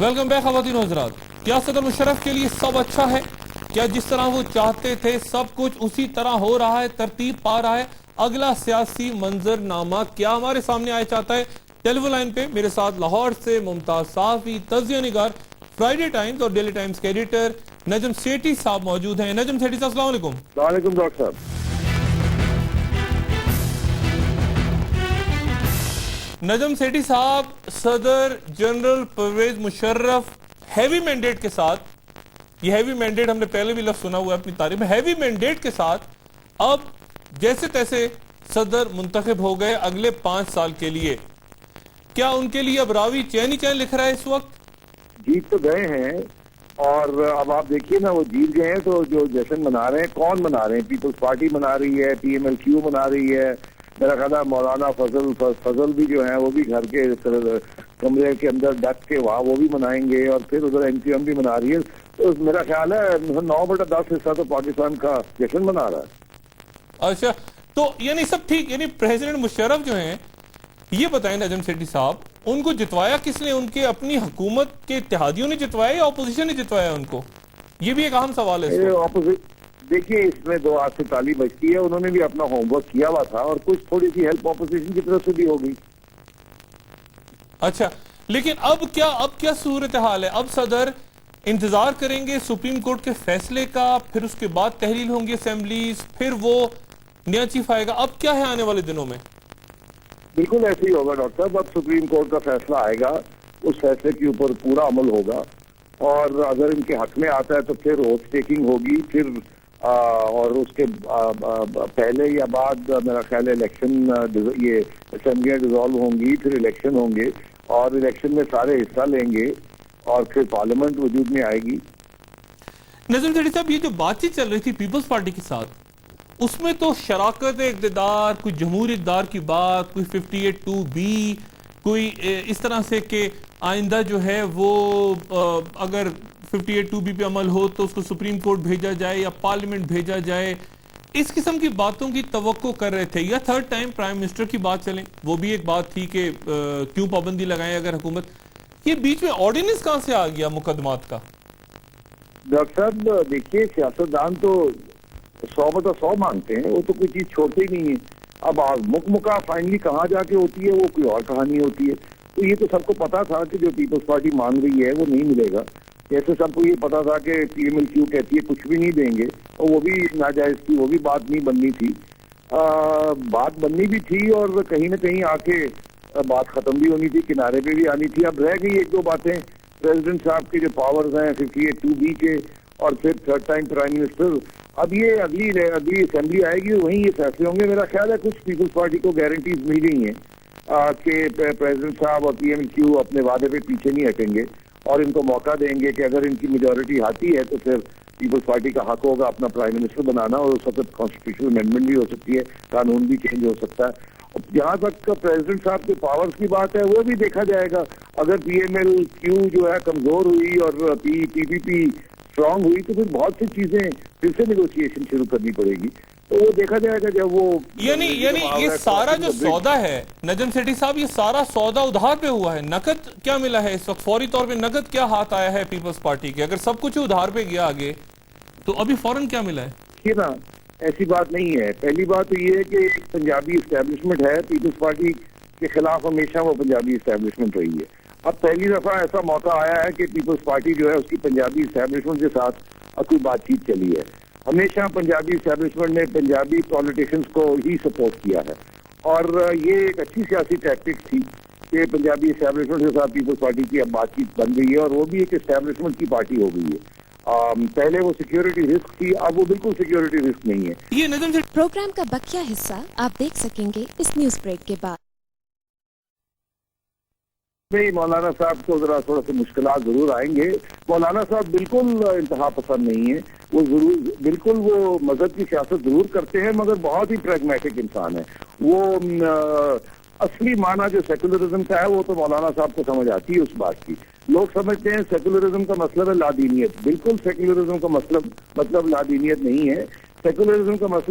Welcome back ख़वातीन और हज़रात। क्या सदर मुशर्रफ के लिए सब अच्छा है? क्या जिस तरह वो चाहते थे सब कुछ उसी तरह हो रहा है, तरतीब पा रहा है? अगला सियासी मंजरनामा क्या हमारे सामने आया चाहता है? टेलीफोन लाइन पे मेरे साथ लाहौर से मुमताज साफी, तजिया निगार, फ्राइडे टाइम्स और डेली टाइम्स के एडिटर नजम सेठी साहब मौजूद हैं। नजम सेठी साहब, अस्सलाम वालेकुम। वालेकुम डॉक्टर साहब। नजम सेठी साहब, सदर general Pervez Musharraf heavy mandate के साथ, ये हैवी मैंडेट हमने पहले भी लफ्ज सुना हुआ है अपनी तारीख में, हैवी मैंडेट के साथ अब जैसे तैसे सदर मुंतखब हो गए अगले 5 साल के लिए। क्या उनके लिए अब रावी चैन ही चैन लिख रहा है इस वक्त? जीत तो गए हैं और अब आप देखिए ना, वो जीत गए हैं तो जो जश्न मना रहे हैं, कौन मना रहे हैं? पीपल्स पार्टी मना रही है, PMLQ मना रही है। मेरा ख्याल है मौलाना फजल भी जो है वो भी घर के कमरे के अंदर डट के वहाँ वो भी मनाएंगे, और फिर उधर MQM भी मना रही है। तो मेरा ख्याल है 9/10 हिस्सा तो पाकिस्तान का जश्न मना रहा है। अच्छा, तो यानी सब ठीक, यानी प्रेसिडेंट मुशर्रफ जो हैं, ये बताएं नजम सेठी साहब, उनको जितवाया किसने? उनके अपनी हुकूमत के इत्तेहादियों ने जितवाया या ऑपोजिशन ने जितवाया उनको? ये भी एक अहम सवाल है। देखिए, इसमें 2 हाथ से ताली बजती है। उन्होंने भी अपना होमवर्क किया हुआ था और कुछ थोड़ी सी हेल्प ऑपोजिशन की तरफ से भी हो गई। अच्छा, लेकिन अब क्या सूरत हाल है? अब सदर इंतजार करेंगे सुप्रीम कोर्ट के फैसले का, फिर उसके बाद तहरील होंगी असेंबलीज, फिर वो नया चीफ आएगा। अब क्या है आने वाले दिनों में? बिल्कुल ऐसे ही होगा डॉक्टर साहब। अब सुप्रीम कोर्ट का फैसला आएगा, उस फैसले के ऊपर पूरा अमल होगा, और अगर इनके हक में आता है तो फिर ओथ टेकिंग होगी, फिर और उसके पहले या बाद मेरा ख्याल है इलेक्शन, ये असेंबलियां डिसॉल्व होंगी, फिर इलेक्शन होंगे और इलेक्शन में सारे हिस्सा लेंगे और फिर पार्लियामेंट वजूद में आएगी। नजम सेठी साहब, ये जो बातचीत चल रही थी पीपल्स पार्टी के साथ, उसमें तो शराकत इक़्तिदार, कोई जमहूरी इक़्तिदार की बात, कोई 58(2)B, कोई इस तरह से कि आइंदा जो है वो अगर 58(2)B पे अमल हो तो उसको सुप्रीम कोर्ट भेजा जाए या पार्लियामेंट भेजा जाए, इस किस्म की बातों की तवक्को कर रहे थे। या थर्ड टाइम प्राइम मिनिस्टर की बात चले, वो भी एक बात थी कि क्यों पाबंदी लगाए अगर हुकूमत। ये बीच में ऑर्डिनेंस कहां से आ गया मुकदमात का? डॉक्टर साहब देखिए, सियासतदान तो 100/100 मांगते हैं, वो तो कोई चीज छोड़ते ही नहीं है। अब मुकमुका फाइनली कहाँ जाके होती है वो कोई और कहानी होती है। तो ये तो सबको पता था कि जो पीपल्स पार्टी मांग रही है वो नहीं मिलेगा। जैसे सबको ये पता था कि PMLQ कहती है कुछ भी नहीं देंगे, और वो भी नाजायज थी, वो भी बात नहीं बननी थी। बात बननी भी थी और कहीं ना कहीं आके बात खत्म भी होनी थी, किनारे पे भी आनी थी। अब रह गई 1-2 बातें प्रेसिडेंट साहब के जो पावर्स हैं 58(2)B के, और फिर थर्ड टाइम प्राइम मिनिस्टर। अब ये अगली असेंबली आएगी, वहीं ये फैसले होंगे। मेरा ख्याल है कुछ पीपल्स पार्टी को गारंटीज मिल गई हैं कि प्रेसिडेंट साहब और PMLQ अपने वादे पे पीछे नहीं हटेंगे और इनको मौका देंगे कि अगर इनकी मेजोरिटी आती है तो फिर पीपल्स पार्टी का हक होगा अपना प्राइम मिनिस्टर बनाना, और उस वक्त कॉन्स्टिट्यूशनल अमेंडमेंट भी हो सकती है, कानून भी चेंज हो सकता है। जहां तक प्रेसिडेंट साहब के पावर्स की बात है, वो भी देखा जाएगा। अगर PMLQ जो है कमजोर हुई और PPP स्ट्रांग हुई तो फिर बहुत सी चीजें फिर से निगोशिएशन शुरू करनी पड़ेगी। तो वो देखा जाएगा जब वो यानी ये सारा जो सौदा है नजम सेठी साहब, ये सारा सौदा उधार पे हुआ है। नकद क्या मिला है इस वक्त? फौरी तौर पे नकद क्या हाथ आया है पीपल्स पार्टी के? अगर सब कुछ उधार पे गया आगे तो अभी फौरन क्या मिला है? ये ना, ऐसी बात नहीं है। पहली बात तो ये है कि पंजाबी इस्टेब्लिशमेंट है, पीपल्स पार्टी के खिलाफ हमेशा वो पंजाबी इस्टेब्लिशमेंट रही है। अब पहली दफा ऐसा मौका आया है कि पीपल्स पार्टी जो है उसकी पंजाबी इस्टेब्लिशमेंट के साथ कोई बातचीत चली है। हमेशा पंजाबी इस्टेब्लिशमेंट ने पंजाबी पॉलिटिशियंस को ही सपोर्ट किया है, और ये एक अच्छी सियासी टैक्टिक थी कि पंजाबी इस्टेब्लिशमेंट के साथ पीपल्स पार्टी की अब बातचीत बन गई है, और वो भी एक इस्टेब्लिशमेंट की पार्टी हो गई है। पहले वो सिक्योरिटी रिस्क थी, अब वो बिल्कुल सिक्योरिटी रिस्क नहीं है। ये नजम से प्रोग्राम का बकिया हिस्सा आप देख सकेंगे इस न्यूज ब्रेक के बाद। मौलाना साहब को जरा थोड़ा सा मुश्किलात जरूर आएंगे। मौलाना साहब बिल्कुल इंतहा पसंद नहीं है, वो जरूर बिल्कुल वो मजहब की सियासत जरूर करते हैं, मगर बहुत ही प्रैग्मेटिक इंसान है। वो असली माना जो सेकुलरिज्म का है वो तो मौलाना साहब को समझ आती है उस बात की। लोग समझते हैं सेकुलरिज्म का मतलब है लादीनियत। बिल्कुल सेकुलरिज्म का मतलब लादीनियत नहीं है। सेकुलरिज्म का मतलब